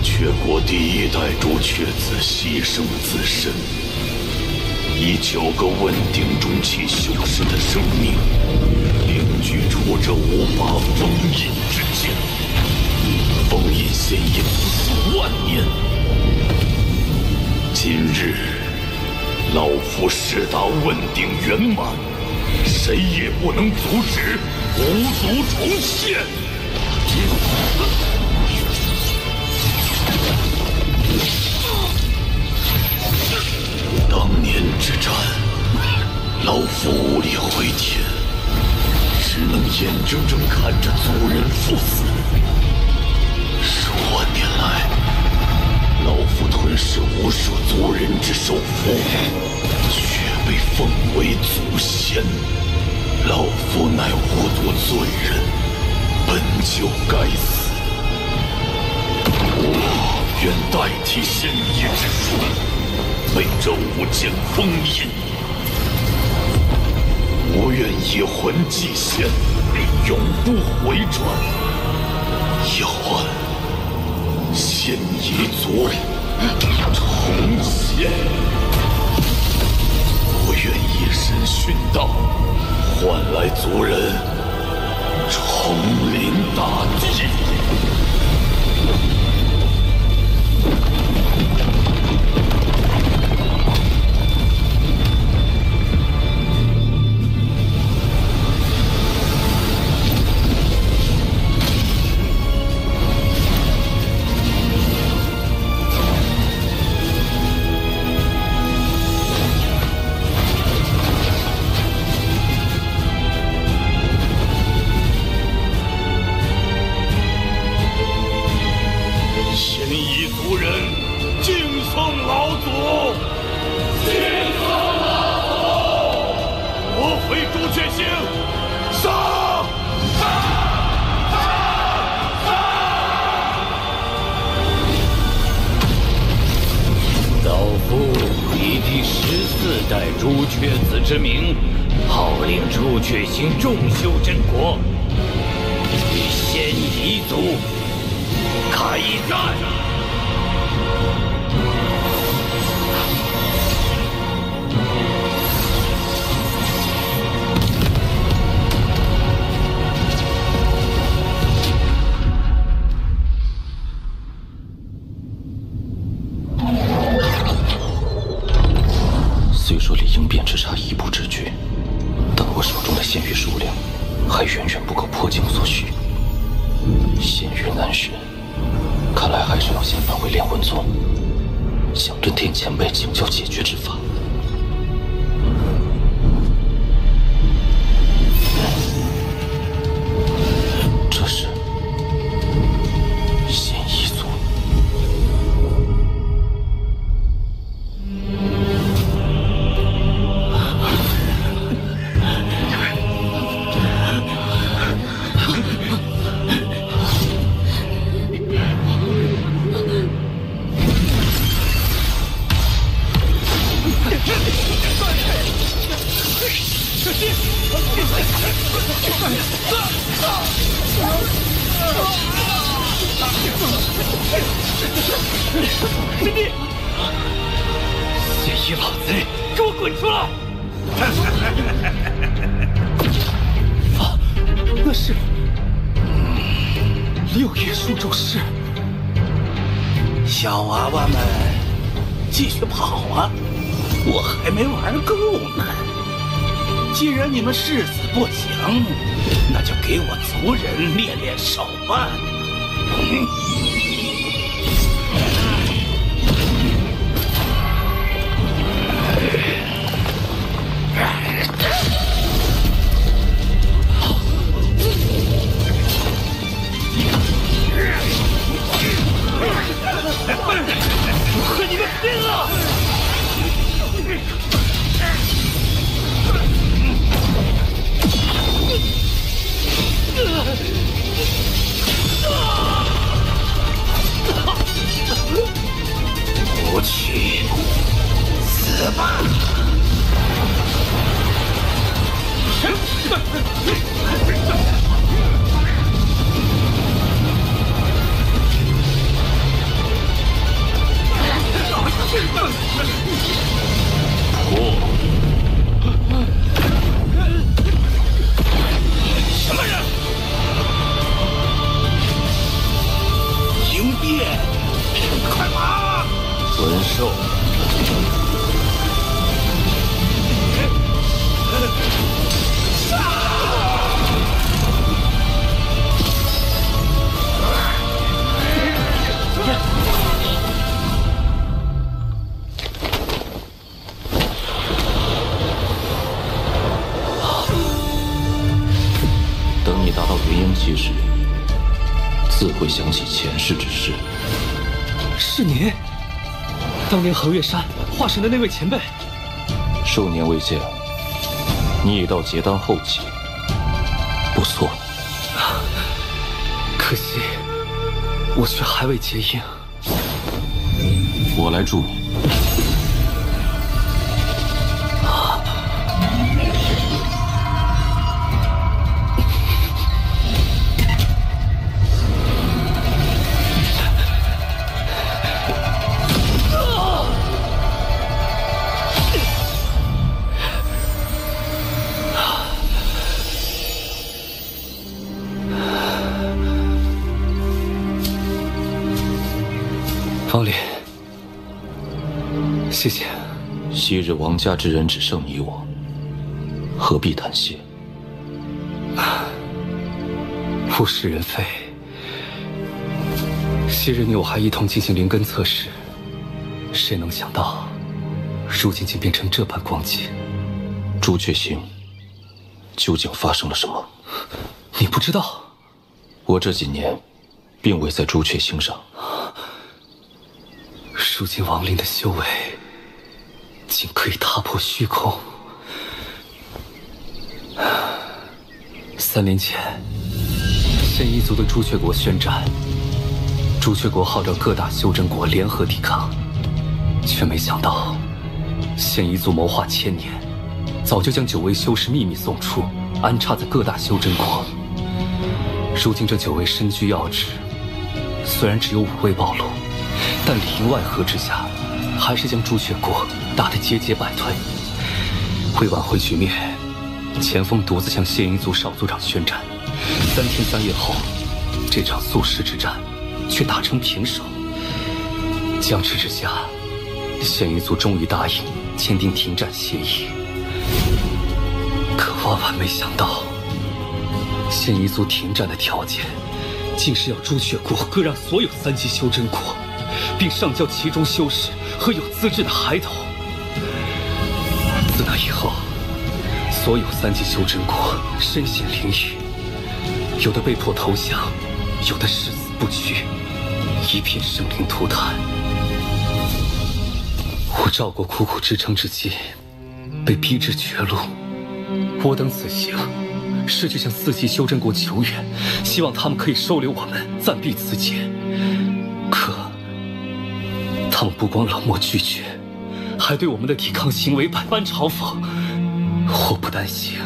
朱雀国第一代朱雀子牺牲自身，以9个问鼎中期修士的生命，凝聚出这5把封印之剑。封印仙业不数万年，今日老夫誓达问鼎圆满，谁也不能阻止五族重现。当年之战，老夫无力回天，只能眼睁睁看着族人赴死。数万年来，老夫吞噬无数族人之首府，却被奉为祖先。老夫乃无毒罪人，本就该死。我愿代替仙业之术，被这5剑封印。我愿以魂祭仙，永不回转。要按仙夷族重现。我愿以身殉道，换来族人重临大地。之名，号令朱雀星众修真国与仙夷族开战。虽说离应变只差1步之距，但我手中的仙域数量还远远不够破境所需。仙域难寻，看来还是要先返回炼魂宗，向真天前辈请教解决之法。这是仙夷族。师弟，仙夷老贼，给我滚出来！啊，那是6叶书咒师。小娃娃们，继续跑啊！我还没玩够呢。既然你们誓死不降，那就给我族人练练手吧。我和你们拼了！不去，死吧！秀。等你达到元婴期时，自会想起前世之事。是您，当年横越山化神的那位前辈。数年未见，你已到结丹后期，不错。可惜，我却还未结婴。我来助你。方烈，谢谢。昔日王家之人只剩你我，何必谈谢？物是人非。昔日你我还一同进行灵根测试，谁能想到，如今竟变成这般光景？朱雀星，究竟发生了什么？你不知道？我这几年，并未在朱雀星上。如今亡灵的修为，竟可以踏破虚空。3年前，现一族的朱雀国宣战，朱雀国号召各大修真国联合抵抗，却没想到，现一族谋划1000年，早就将9位修士秘密送出，安插在各大修真国。如今这9位身居要职，虽然只有5位暴露，但里应外合之下，还是将朱雀国打得节节败退。为挽回局面，钱锋独自向现一族少族长宣战。3天3夜后，这场宿世之战却打成平手。僵持之下，现一族终于答应签订停战协议。可万万没想到，现一族停战的条件，竟是要朱雀国割让所有3级修真国，并上交其中修士和有资质的孩童。自那以后，所有3级修真国身陷囹圄，有的被迫投降，有的誓死不屈，一片生灵涂炭。我赵国苦苦支撑至今，被逼至绝路。我等此行，是去向4级修真国求援，希望他们可以收留我们，暂避此劫。可他们不光冷漠拒绝，还对我们的抵抗行为百般嘲讽。祸不单行，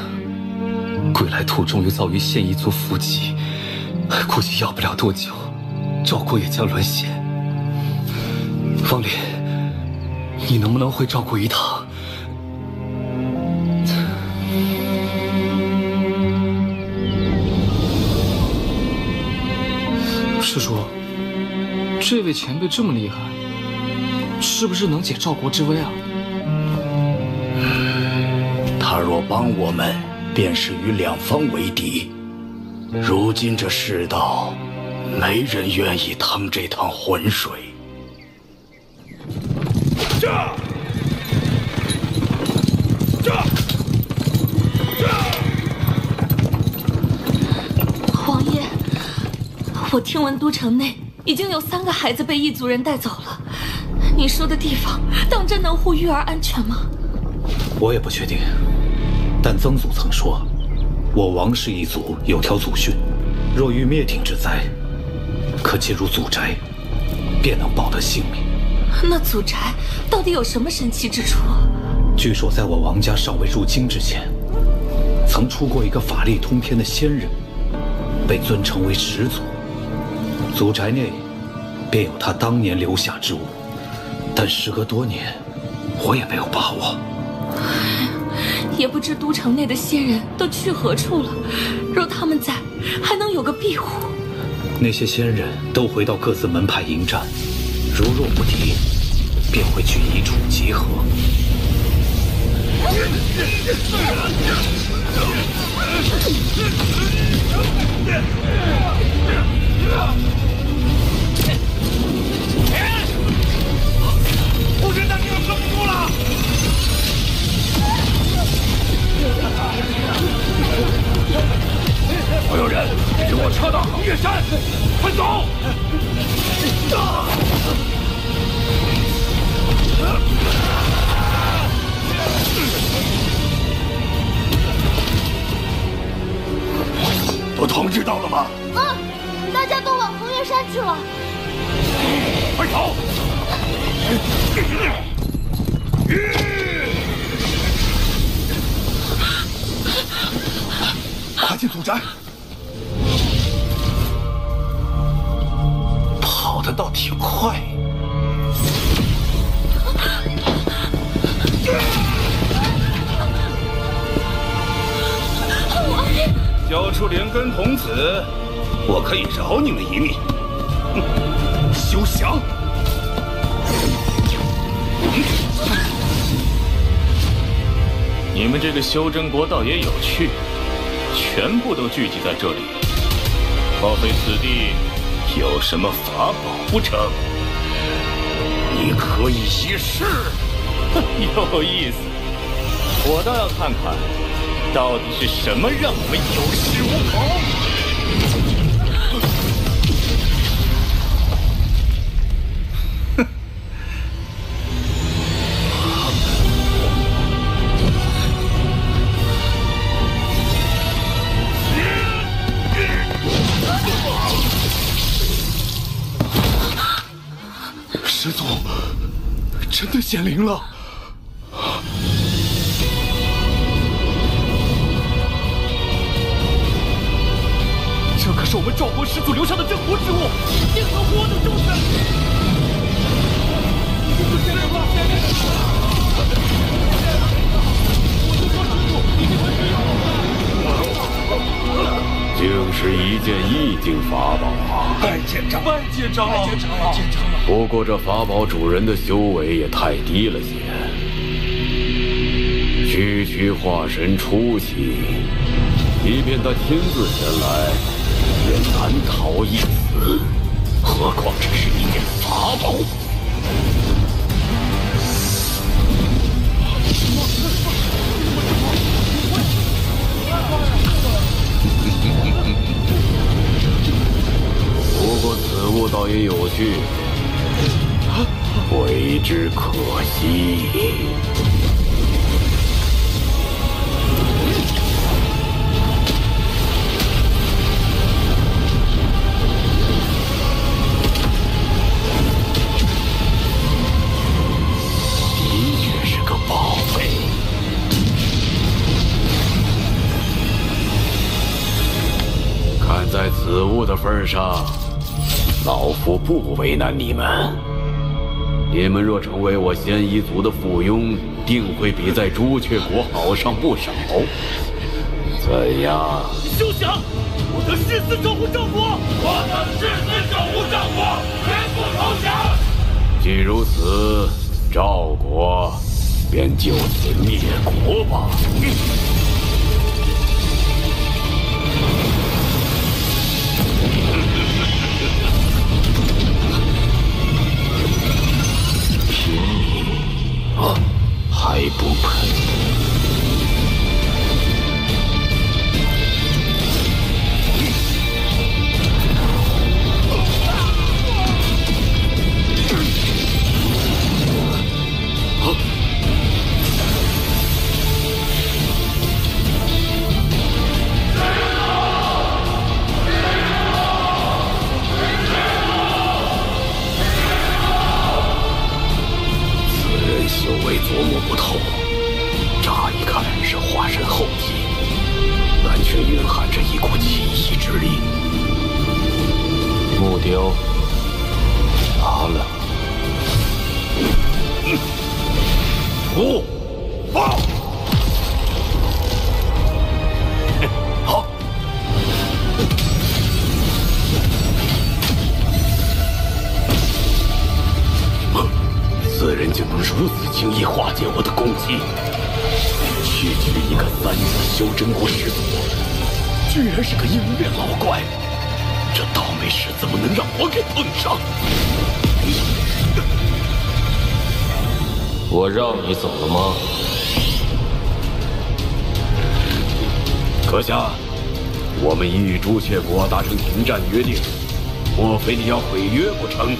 归来途中又遭遇现一族伏击，估计要不了多久，赵国也将沦陷。方烈，你能不能回赵国一趟？师叔，这位前辈这么厉害，是不是能解赵国之危啊？他若帮我们，便是与两方为敌。如今这世道，没人愿意趟这趟浑水。王爷，我听闻都城内已经有3个孩子被异族人带走了。你说的地方，当真能护育儿安全吗？我也不确定，但曾祖曾说，我王氏一族有条祖训，若遇灭顶之灾，可进入祖宅，便能保得性命。那祖宅到底有什么神奇之处？据说在我王家尚未入京之前，曾出过一个法力通天的仙人，被尊称为始祖。祖宅内便有他当年留下之物，但时隔多年，我也没有把握。也不知都城内的仙人都去何处了，若他们在，还能有个庇护。那些仙人都回到各自门派迎战，如若不敌，便会去一处集合。不是那地方撑不住了！所有人，与我撤到横岳山，快走！都通知到了吗？大家都往横岳山去了。快走！快进祖宅！跑得倒挺快。交出灵根童子，我可以饶你们一命。休想！你们这个修真国倒也有趣，全部都聚集在这里，莫非此地有什么法宝不成？你可以一试。有意思，我倒要看看，到底是什么让我们有恃无恐。师祖，真的显灵了！这可是我们赵国始祖留下的镇国之物，一定能活得终身。竟是一件意境法宝啊！拜见长老，拜见长老，拜见长老，拜见长老。不过这法宝主人的修为也太低了些，区化神出息，即便他亲自前来，也难逃一死。何况这是一件法宝。不过此物倒也有趣，为之可惜。的确是个宝贝。看在此物的份上，老夫不为难你们。你们若成为我仙一族的附庸，定会比在朱雀国好上不少。怎样？休想！我等誓死守护赵国！我等誓死守护赵国，绝不投降！既如此，赵国便就此灭国吧。凭你还不配？修为琢磨不透，乍一看是化神后期，但却蕴含着一股奇异之力。木雕拿了。不，报！好。此人人就能如此轻易化解我的攻击？区区一个3子修真国始祖，居然是个鹰月老怪！这倒霉事怎么能让我给碰上？我让你走了吗？阁下，我们已与朱雀国达成停战约定，莫非你要毁约不成？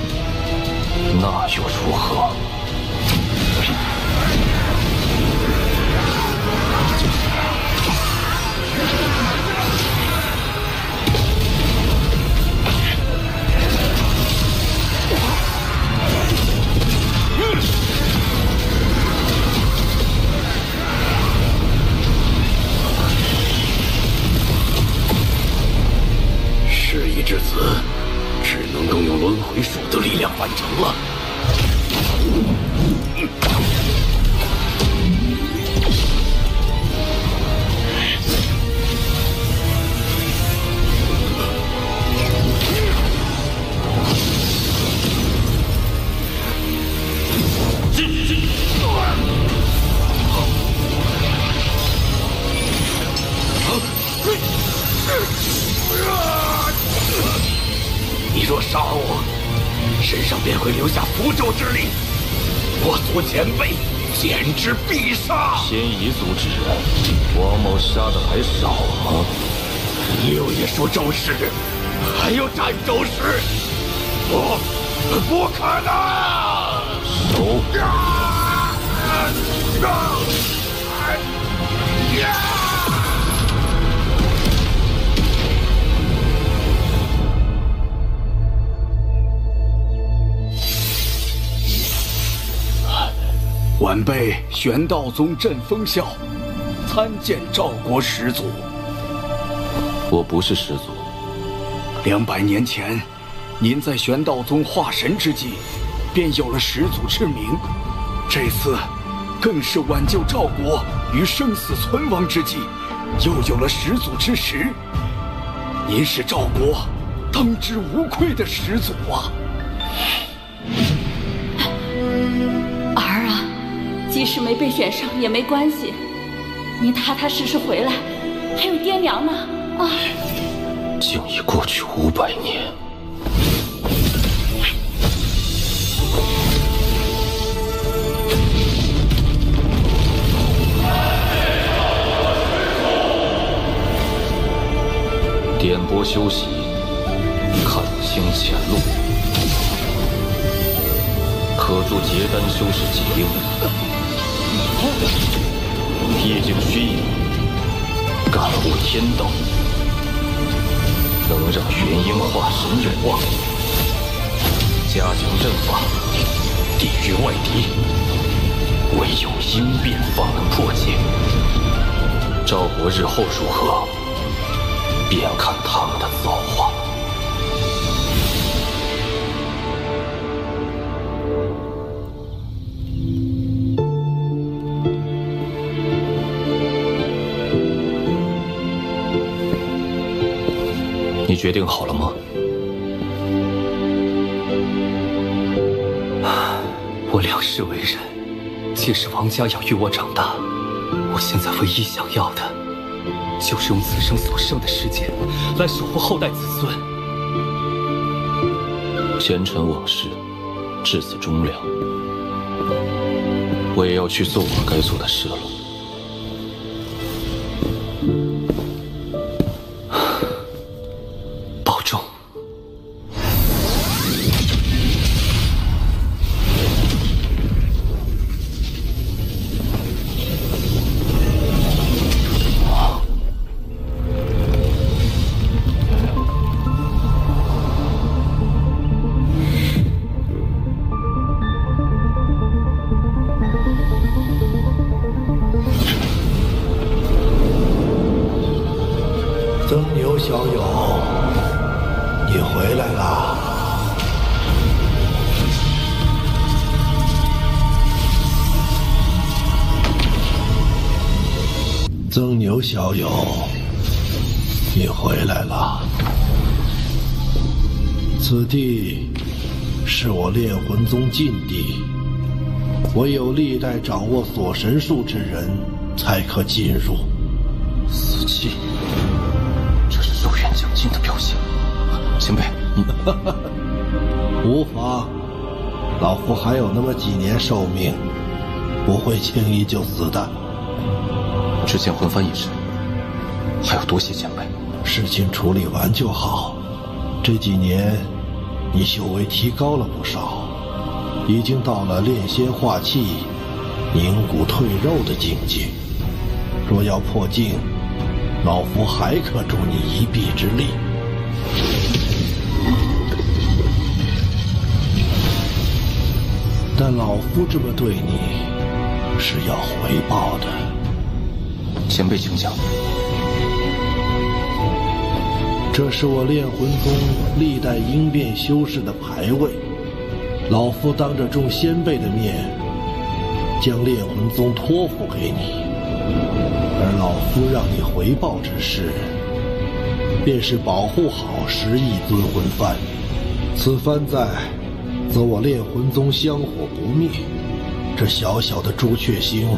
那又如何？事已至此，只能动用轮回术的力量完成了。你若杀我，身上便会留下符咒之力，我族前辈简直必杀。仙夷族之人，王某杀的还少吗？六爷说咒石，还有斩咒石，不可能！手！晚辈玄道宗镇风啸，参见赵国始祖。我不是始祖。200年前，您在玄道宗化神之际，便有了始祖之名。这次，更是挽救赵国于生死存亡之际，又有了始祖之实。您是赵国当之无愧的始祖啊！儿啊，即使没被选上也没关系，你踏踏实实回来，还有爹娘呢啊！竟已过去500年。点拨修习，看清前路，可助结丹修士几兵，夜景虚影，感悟天道，能让元婴化神有望。加强阵法，抵御外敌，唯有应变方能破解。赵国日后如何，便看他们的造化。你决定好了吗？我2世为人，皆是王家养育我长大。我现在唯一想要的，就是用此生所剩的时间，来守护后代子孙。前尘往事，至死忠良。我也要去做我该做的事了。保重。曾牛小友，你回来啦！曾牛小友，你回来啦！此地是我炼魂宗禁地，唯有历代掌握锁神术之人才可进入。死气，这是肉源将尽的表现。前辈，你无妨，老夫还有那么几年寿命，不会轻易就死的。之前魂幡一事，还要多谢前辈。事情处理完就好。这几年，你修为提高了不少，已经到了炼仙化气、凝骨退肉的境界。若要破境，老夫还可助你一臂之力。但老夫这么对你，是要回报的。前辈请讲。这是我炼魂宗历代应变修士的牌位，老夫当着众先辈的面，将炼魂宗托付给你。而老夫让你回报之事，便是保护好11尊魂幡。此幡在，则我炼魂宗香火不灭。这小小的朱雀星，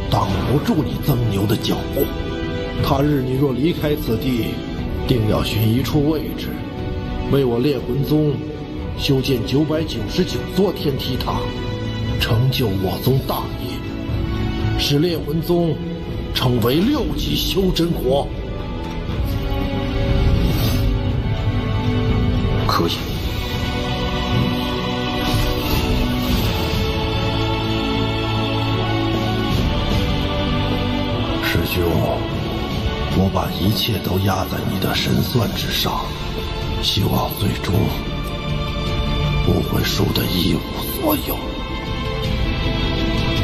挡不住你曾牛的脚步。他日你若离开此地，定要寻一处位置，为我炼魂宗修建999座天梯塔，成就我宗大业，使炼魂宗成为6级修真国。可以。师兄，我把一切都压在你的神算之上，希望最终不会输得一无所有。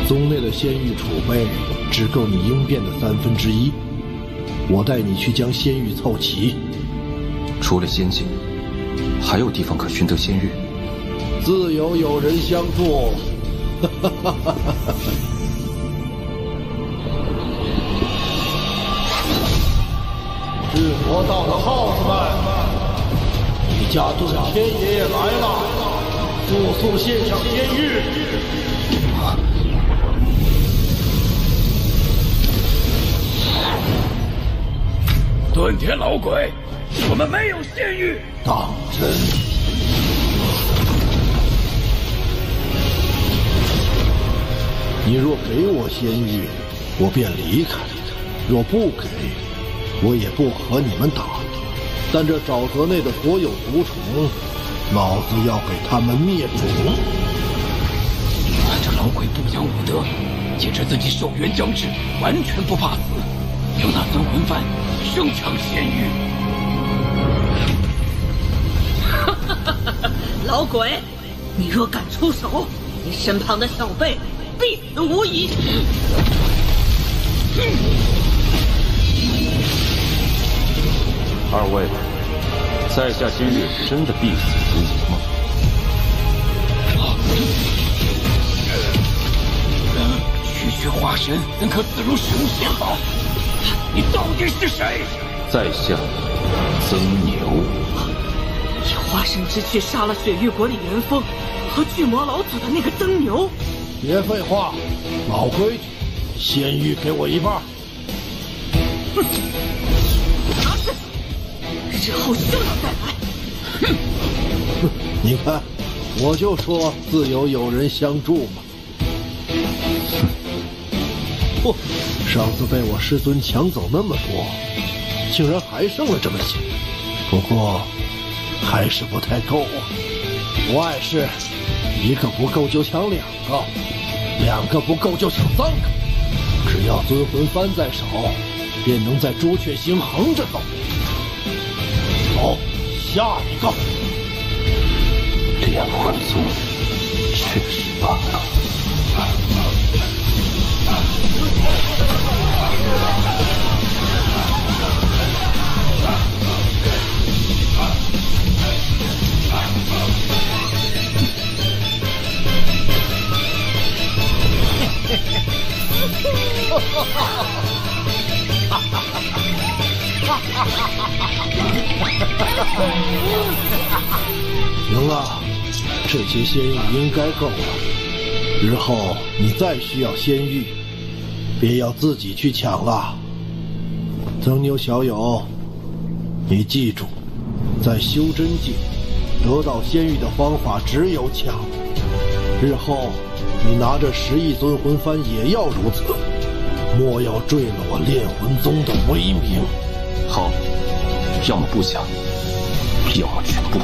宗内的仙玉储备只够你应变的1/3，我带你去将仙玉凑齐。除了仙境，还有地方可寻得仙玉？自有人相助。治魔道的耗子们，李家遁天爷爷来了，速献上仙玉！遁天老鬼，我们没有仙玉。当真？你若给我仙玉，我便离开；若不给，我也不和你们打。但这沼泽内的所有毒虫，老子要给他们灭种！这老鬼不讲武德，坚持自己寿元将至，完全不怕死，有那尊魂幡生抢仙玉。老鬼，你若敢出手，你身旁的小辈必死无疑。二位，在下今日真的必死无疑吗？区区化神怎可自如使用仙宝？你到底是谁？在下曾牛。以化神之躯杀了雪域国里元丰和巨魔老祖的那个曾牛。别废话，老规矩，仙玉给我一半。哼，拿去，日后休要再来。哼，你看，我就说自有人相助嘛。不，上次被我师尊抢走那么多，竟然还剩了这么些。不过还是不太够啊！不碍事，一个不够就抢2个，2个不够就抢3个。只要尊魂幡在手，便能在朱雀星横着走。好，下一个。炼魂宗确实罢了。行了，这些仙玉应该够了。日后你再需要仙玉，别要自己去抢啊！曾牛小友，你记住，在修真界得到仙玉的方法只有抢。日后你拿着10亿尊魂幡也要如此，莫要坠了我炼魂宗的威名。好，要么不抢，要么全部。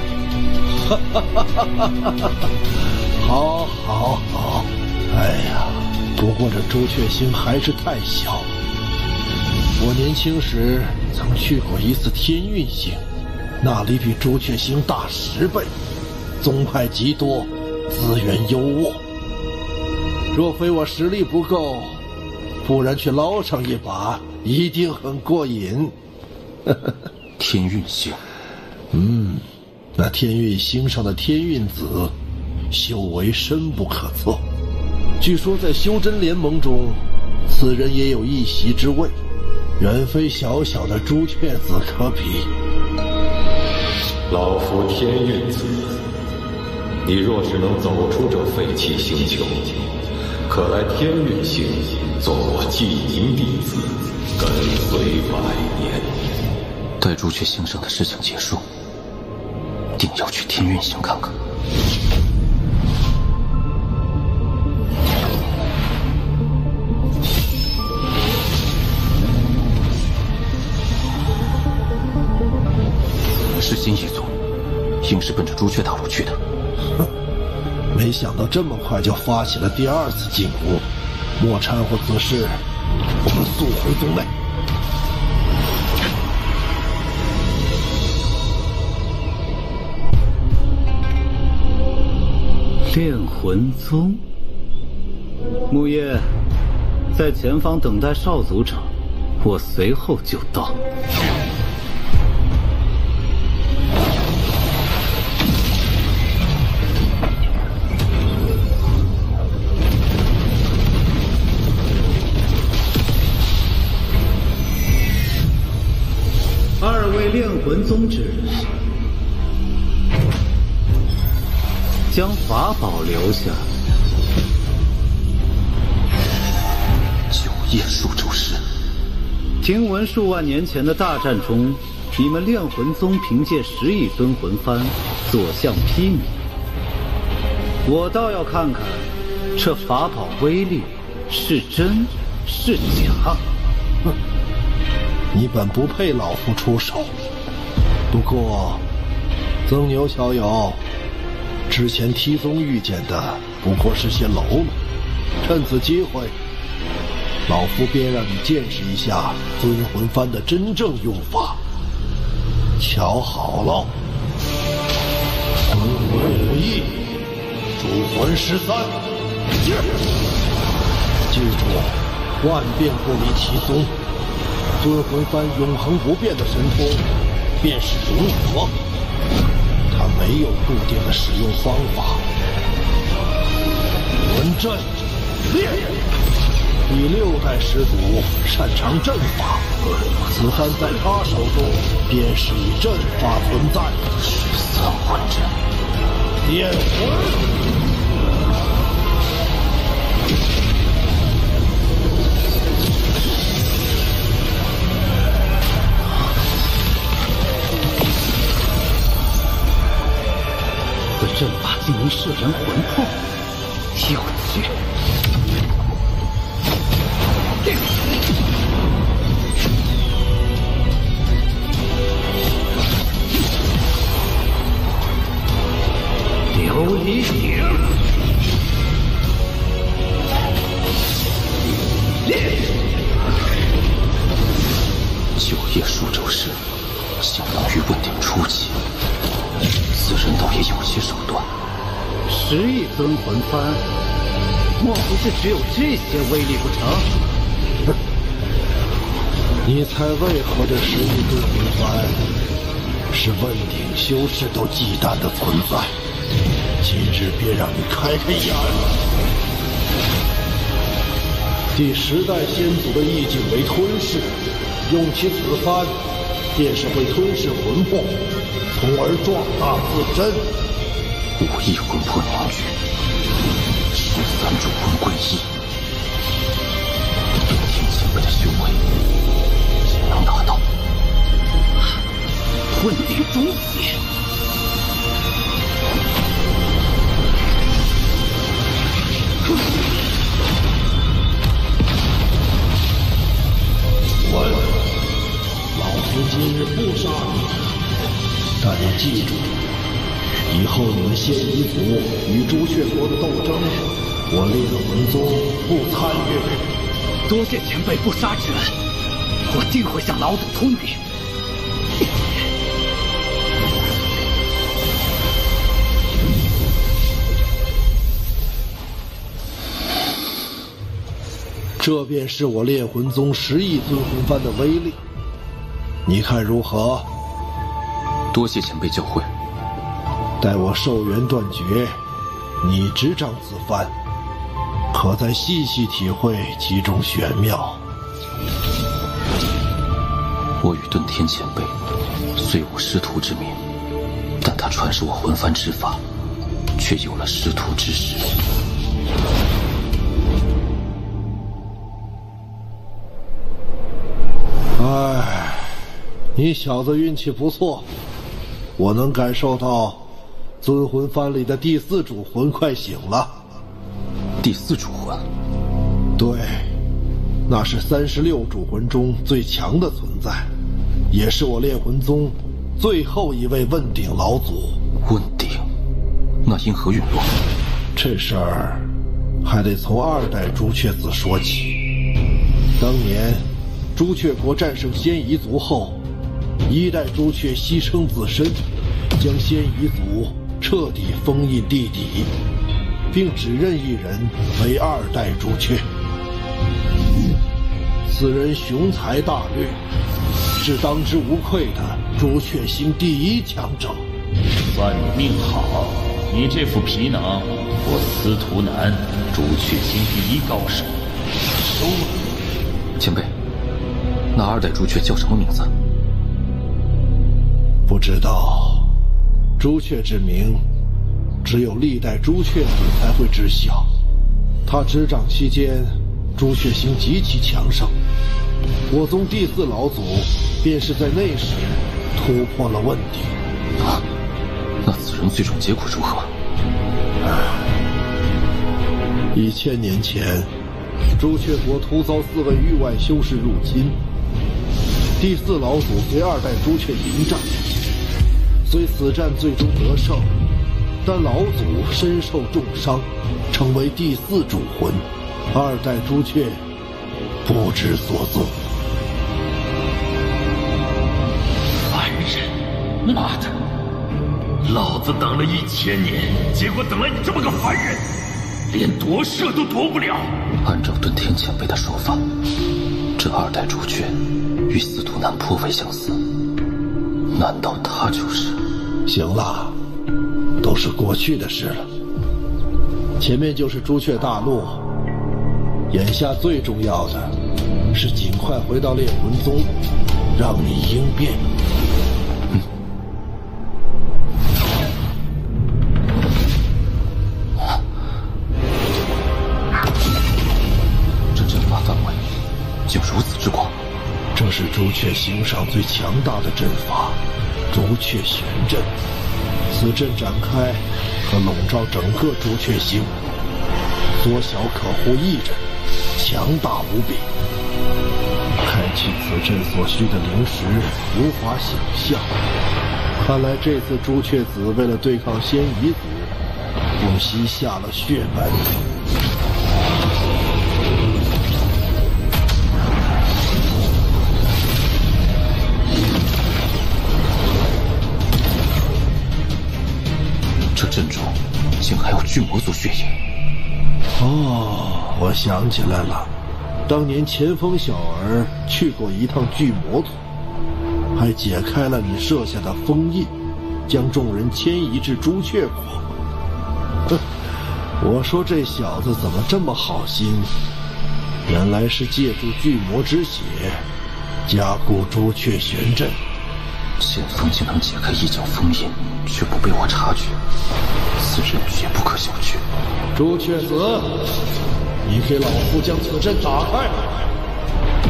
好，好，好。哎呀，不过这朱雀星还是太小。我年轻时曾去过一次天运星，那里比朱雀星大10倍，宗派极多，资源优渥。若非我实力不够，不然去捞上一把，一定很过瘾。天运星，那天运星上的天运子，修为深不可测。据说在修真联盟中，此人也有一席之位，远非小小的朱雀子可比。老夫天运子，你若是能走出这废弃星球，可来天运星做我寂营弟子，跟随100年。待朱雀星上的事情结束，定要去天运星看看。是新一族，应是奔着朱雀大陆去的。没想到这么快就发起了第2次进攻，莫掺和此事，我们速回宗内。炼魂宗，木叶，在前方等待少族长，我随后就到。2位炼魂宗之人，将法宝留下。9叶数咒师，听闻数万年前的大战中，你们炼魂宗凭借10亿尊魂幡所向披靡，我倒要看看这法宝威力是真是假。哼，你本不配老夫出手。不过，曾牛小友，之前梯宗遇见的不过是些喽啰，趁此机会，老夫便让你见识一下尊魂幡的真正用法。瞧好了，魂5翼，主魂13，记住，万变不离其宗。尊魂幡永恒不变的神通，便是融合，它没有固定的使用方法。魂阵练，第6代始祖擅长阵法，此幡在他手中便是以阵法存在。13魂阵，炼魂。此阵法竟能摄人魂魄，有趣。琉璃鼎，9叶数咒师，相当于问鼎初期。此人倒也有些手段。10亿尊魂幡，莫不是只有这些威力不成？你猜为何这10亿尊魂幡是问鼎修士都忌惮的存在？今日便让你开开眼。第10代先祖的意境为吞噬，用其此幡，便是会吞噬魂魄，从而壮大自身。5亿魂魄凝聚，10第三主魂归一，顿天前辈的修为也能达到。混鼎中血。老夫今日不杀你，但你记住，以后你们仙夷族与朱雀国的斗争，我烈魂宗不参与。多谢前辈不杀之恩，我定会向老祖通禀。这便是我烈魂宗10亿尊魂幡的威力，你看如何？多谢前辈教诲。待我寿元断绝，你执掌此幡，可再细细体会其中玄妙。我与顿天前辈虽无师徒之名，但他传授我魂幡之法，却有了师徒之实。唉，你小子运气不错，我能感受到尊魂幡里的第4主魂快醒了。第4主魂？对，那是36主魂中最强的存在，也是我烈魂宗最后一位问鼎老祖。问鼎？那因何陨落？这事儿还得从2代朱雀子说起。当年朱雀国战胜仙夷族后，1代朱雀牺牲自身，将仙夷族彻底封印地底，并指认一人为2代朱雀。此人雄才大略，是当之无愧的朱雀星第1强者。算你命好，你这副皮囊，我司徒南朱雀星第1高手收了。前辈，那2代朱雀叫什么名字？不知道，朱雀之名，只有历代朱雀子才会知晓。他执掌期间，朱雀星极其强盛，我宗第4老祖便是在那时突破了问鼎。啊，那此人最终结果如何？1000年前，朱雀国突遭4位域外修士入侵，第4老祖随2代朱雀迎战，虽此战最终得胜，但老祖身受重伤，成为第4主魂，2代朱雀不知所踪。凡人，妈的！老子等了1000年，结果等了你这么个凡人，连夺舍都夺不了。按照顿天前辈的说法，这2代朱雀与司徒南颇为相似，难道他就是？行了，都是过去的事了。前面就是朱雀大陆，眼下最重要的是尽快回到烈魂宗，让你应变。这阵法范围竟如此之广，这是朱雀星上最强大的阵法——朱雀玄阵。此阵展开，可笼罩整个朱雀星；缩小可护一人，强大无比。开启此阵所需的灵石，无法想象。看来这次朱雀子为了对抗仙夷族，不惜下了血本。这阵中竟还有巨魔族血影。哦，我想起来了，当年前锋小儿去过一趟巨魔族，还解开了你设下的封印，将众人迁移至朱雀国。哼，我说这小子怎么这么好心，原来是借助巨魔之血加固朱雀玄阵。前锋竟能解开一角封印，却不被我察觉，此此人绝不可小觑。朱雀子，你给老夫将此阵打开，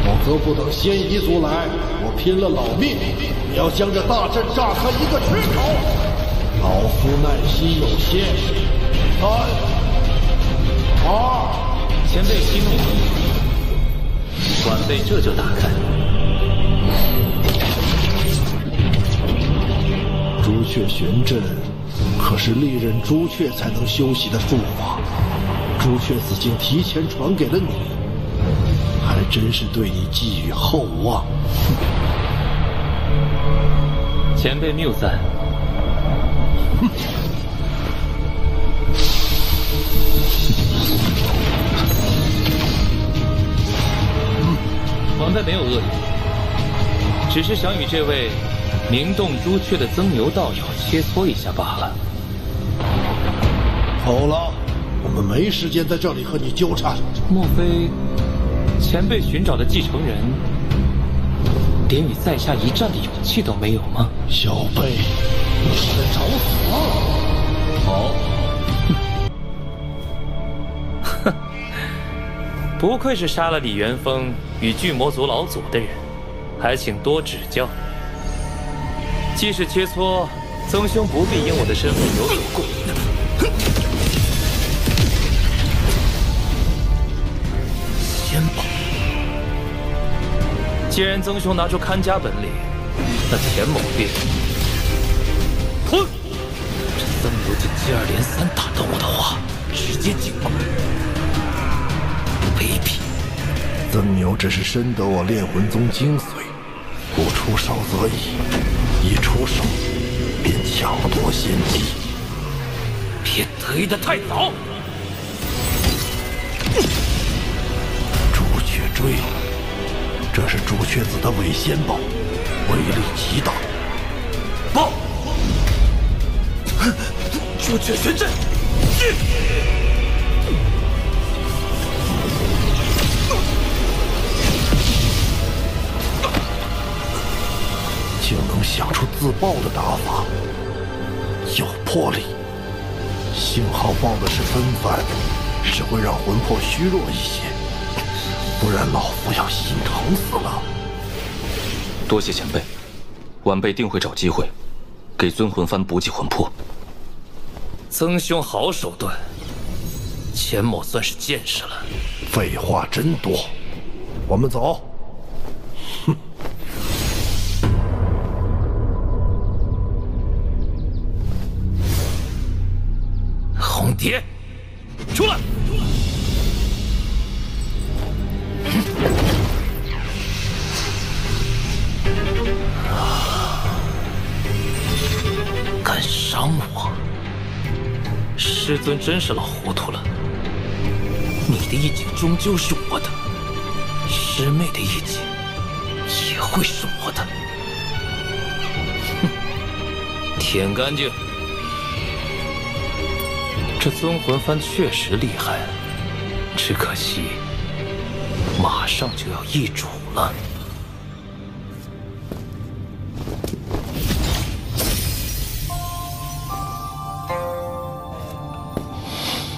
否则不等仙夷族来，我拼了老命也要将这大阵炸开一个缺口。老夫耐心有限，3、2，前辈息怒，晚辈这就打开。朱雀玄阵可是历任朱雀才能修习的术法，朱雀子竟提前传给了你，还真是对你寄予厚望。前辈谬赞。晚辈没有恶意，只是想与这位名动朱雀的曾牛道友切磋一下罢了。好了，我们没时间在这里和你纠缠。莫非前辈寻找的继承人连与在下一战的勇气都没有吗？小辈，你是在找死？好。哼，不愧是杀了李元丰与巨魔族老祖的人，还请多指教。既是切磋，曾兄不必因我的身份有所顾虑。仙宝，既然曾兄拿出看家本领，那钱某便吞。这曾牛竟接二连三打断我的话，直接进攻，卑鄙！曾牛只是深得我炼魂宗精髓，不出手则已，一出手便抢夺先机。别得意的太早！朱雀锥，这是朱雀子的伪仙宝，威力极大。报！朱雀玄阵，去！竟能想出自爆的打法，有魄力。幸好报的是分番，只会让魂魄虚弱一些，不然老夫要心疼死了。多谢前辈，晚辈定会找机会给尊魂幡补给魂魄。曾兄好手段，钱某算是见识了。废话真多，我们走。哼。红蝶，出来！敢伤我！师尊真是老糊涂了。你的一景终究是我的，师妹的一景也会是我的。哼，舔干净。这尊魂幡确实厉害，只可惜马上就要易主了。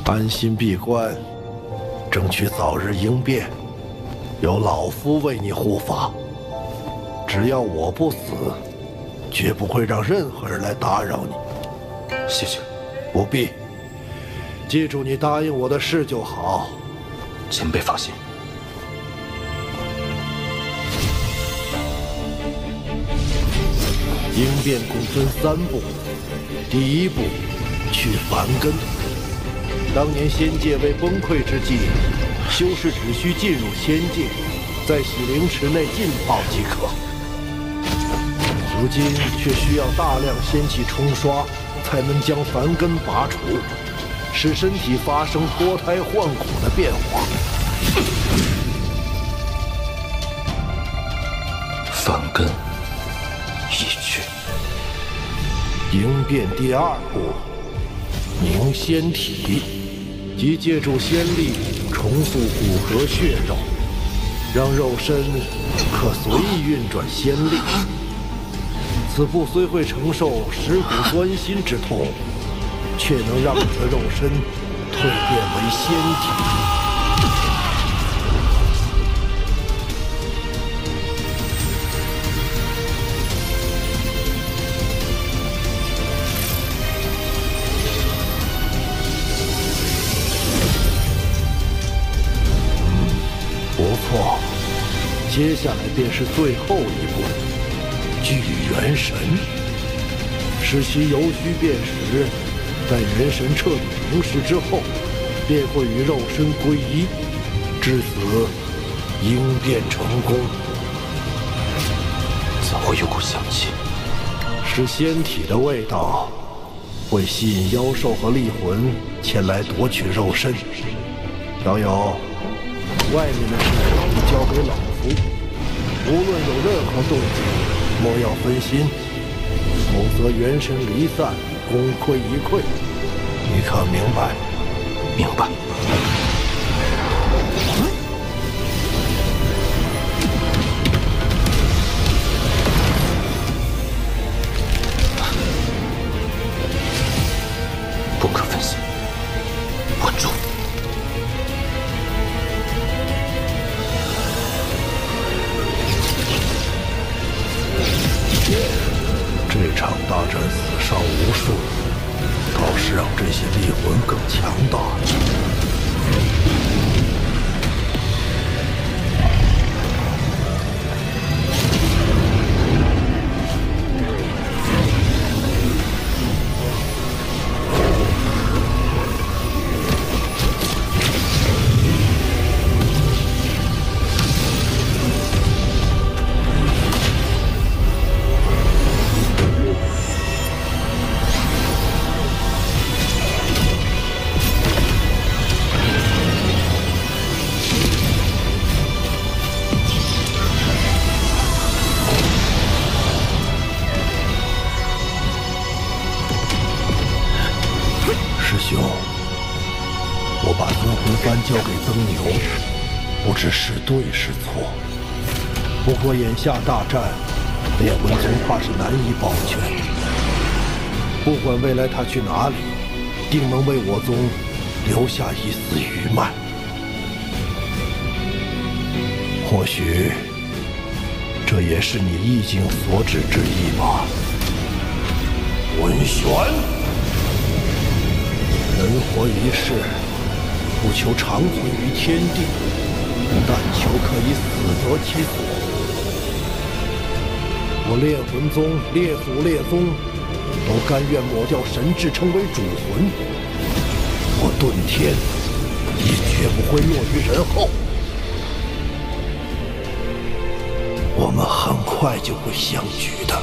安心闭关，争取早日应变，有老夫为你护法。只要我不死，绝不会让任何人来打扰你。谢谢。不必。记住你答应我的事就好。前辈放心。应变共分3步，第1步，去梵根。当年仙界未崩溃之际，修士只需进入仙界，在洗灵池内浸泡即可。如今却需要大量仙气冲刷，才能将梵根拔除，使身体发生脱胎换骨的变化。梵根已去。应变第2步，凝仙体，即借助仙力重塑骨骼血肉，让肉身可随意运转仙力。此步虽会承受蚀骨钻心之痛，却能让你的肉身蜕变为仙体。不错，接下来便是最后一步，聚元神。使其由虚变实，在元神彻底凝实之后，便会与肉身归一，至此应变成功。怎会有股香气？是仙体的味道，会吸引妖兽和厉魂前来夺取肉身。小友，外面的事你交给老夫，无论有任何动静，莫要分心。否则元神离散，功亏一篑。你可明白？明白。不可分心，稳住。这场大战死伤无数，倒是让这些厉魂更强大。我把尊魂幡交给曾牛，不知是对是错。不过眼下大战，炼魂宗怕是难以保全。不管未来他去哪里，定能为我宗留下一丝余脉。或许，这也是你意境所指之意吧。文玄，人活一世，不求长存于天地，但求可以死得其所。我炼魂宗列祖列宗都甘愿抹掉神智，成为主魂。我遁天也绝不会落于人后。我们很快就会相聚的。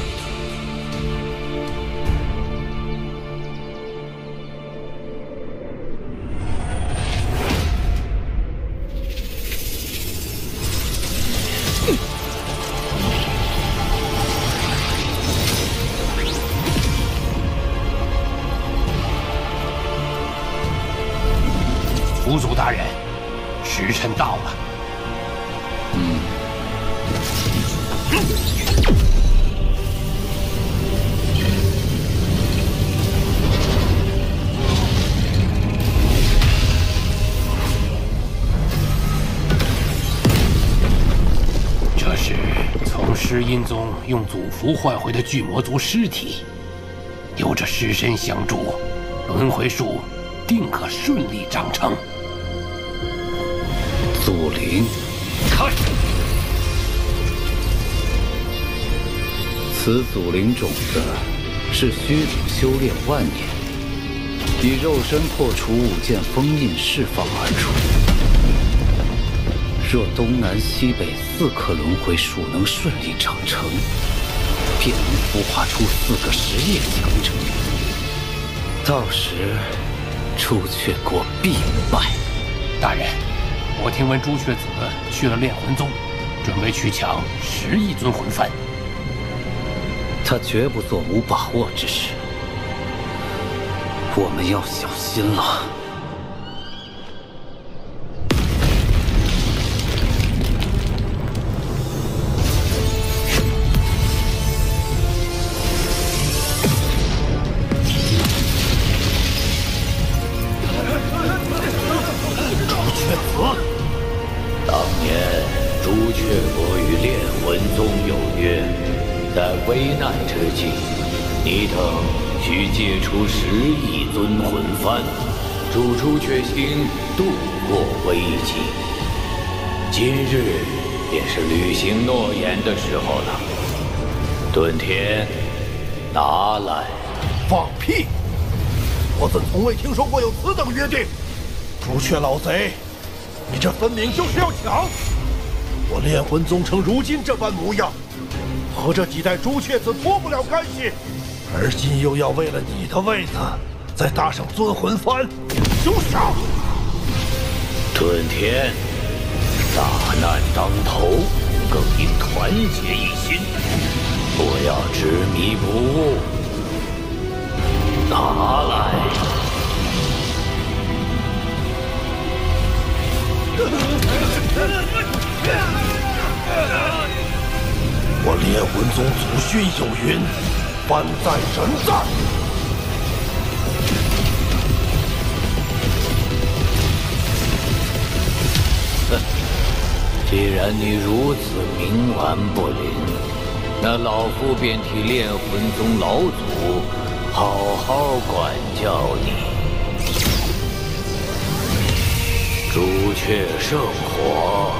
府主大人，时辰到了。这是从尸阴宗用祖符换回的巨魔族尸体，有着尸身相助，轮回术定可顺利长成。祖灵，开！此祖灵种子是虚祖修炼万年，以肉身破除五剑封印释放而出。若东南西北4颗轮回术能顺利长成，便能孵化出4个实业强者。到时，朱雀国必败。大人，我听闻朱雀子去了炼魂宗，准备去抢10亿尊魂幡。他绝不做无把握之事，我们要小心了。危难之际，你等需借出10亿尊魂幡，助朱雀星度过危机。今日便是履行诺言的时候了。遁天，拿来！放屁！我怎从未听说过有此等约定？朱雀老贼，你这分明就是要抢！我炼魂宗成如今这般模样，和这几代朱雀子脱不了干系，而今又要为了你的位子，再搭上尊魂幡，休想！遁天，大难当头，更应团结一心，不要执迷不悟。拿来！我炼魂宗祖训有云：幡在人在。既然你如此冥顽不灵，那老夫便替炼魂宗老祖好好管教你。朱雀圣火，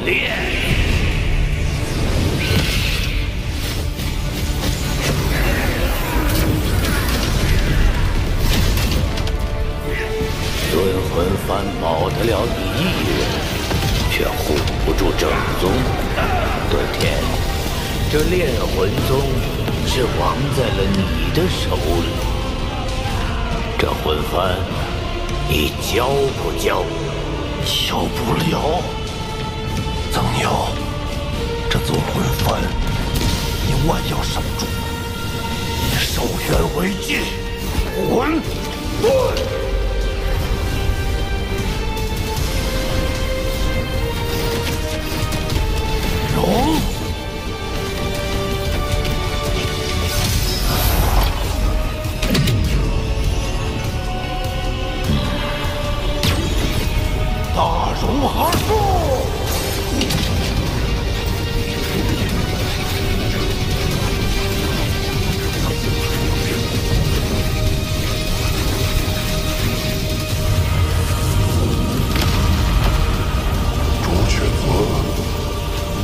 炼！尊魂幡保得了你一人，却护不住正宗。遁天，这炼魂宗是亡在了你的手里。这魂幡，你交不交？交不了。曾牛，这尊魂幡，你万要守住。收元为界，魂遁。容。大融合术。朱雀子，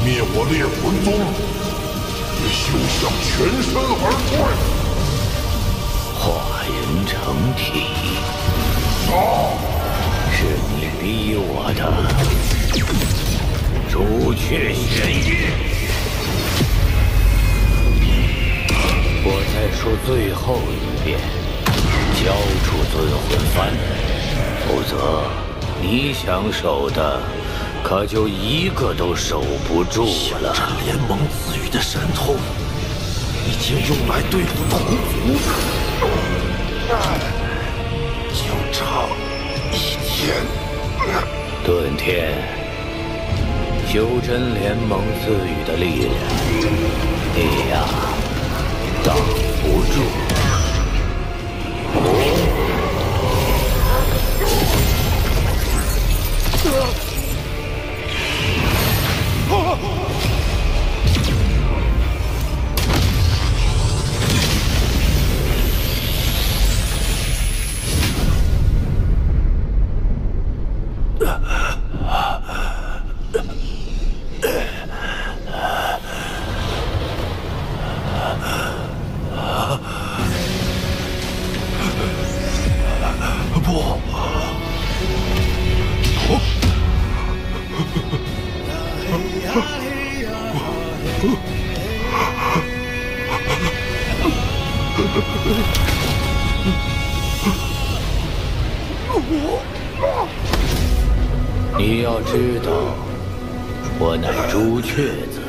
灭我炼魂宗，也休想全身而退。化人成体，杀！是你逼我的，朱雀玄叶。我再说最后一遍，交出尊魂幡，否则你想守的，可就一个都守不住了。这联盟赐予的神通，已经用来对付同族，就差一天。遁天，修真联盟赐予的力量，你呀，挡不住。你要知道，我乃朱雀子，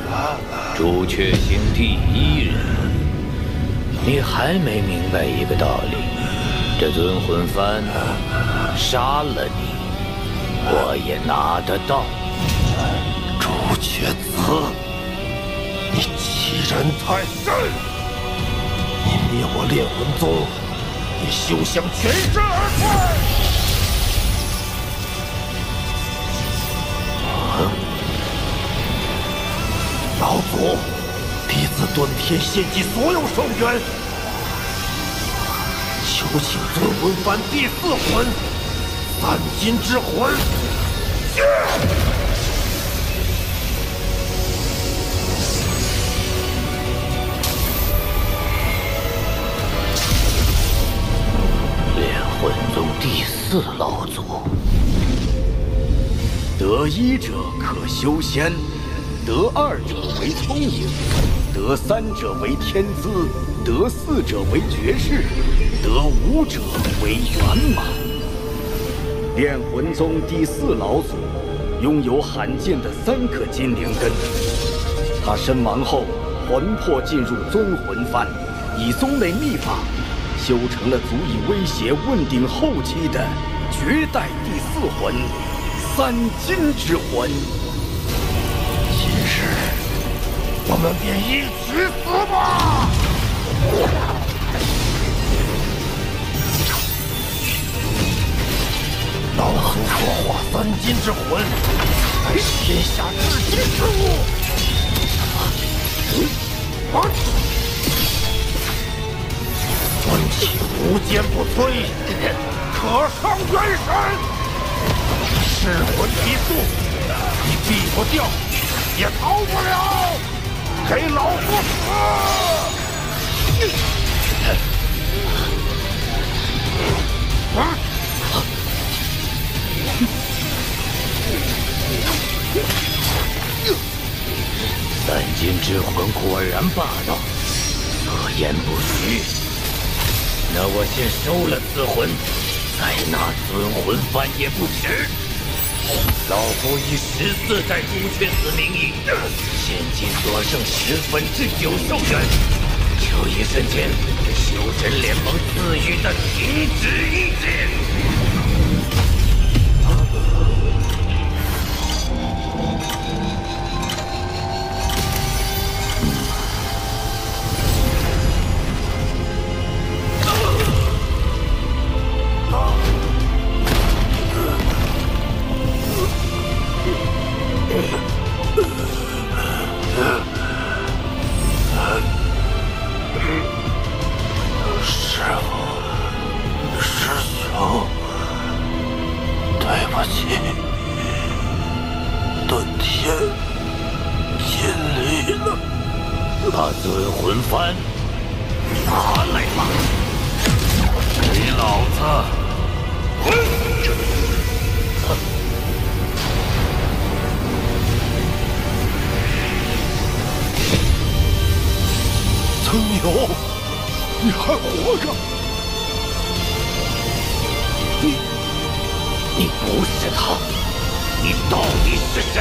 朱雀星第1人。你还没明白一个道理，这尊魂幡杀了你，我也拿得到。朱雀子，你欺人太甚！你灭我炼魂宗，也休想全身而退！老祖，弟子端天献祭所有兽元，求请尊魂幡第4魂三金之魂。炼魂宗第4老祖，得1者可修仙，得2者为聪颖，得3者为天资，得4者为绝世，得5者为圆满。炼魂宗第4老祖拥有罕见的3颗金灵根，他身亡后，魂魄进入尊魂幡，以宗内秘法修成了足以威胁问鼎后期的绝代第4魂三金之魂。今日我们便一起死吧！老夫破化三金之魂，乃是天下至极之物。魂气无坚不摧，可伤元神。噬魂提速，你避不掉，也逃不了。给老夫死！三金之魂果然霸道，所言不虚。那我先收了此魂，再拿尊魂幡也不迟。老夫以14代朱雀子名义，现今所剩9/10兽元，就以身前修真联盟赐予的停止意志。把尊魂幡拿来吧，给老子！曾牛，你还活着？你不是他，你到底是谁？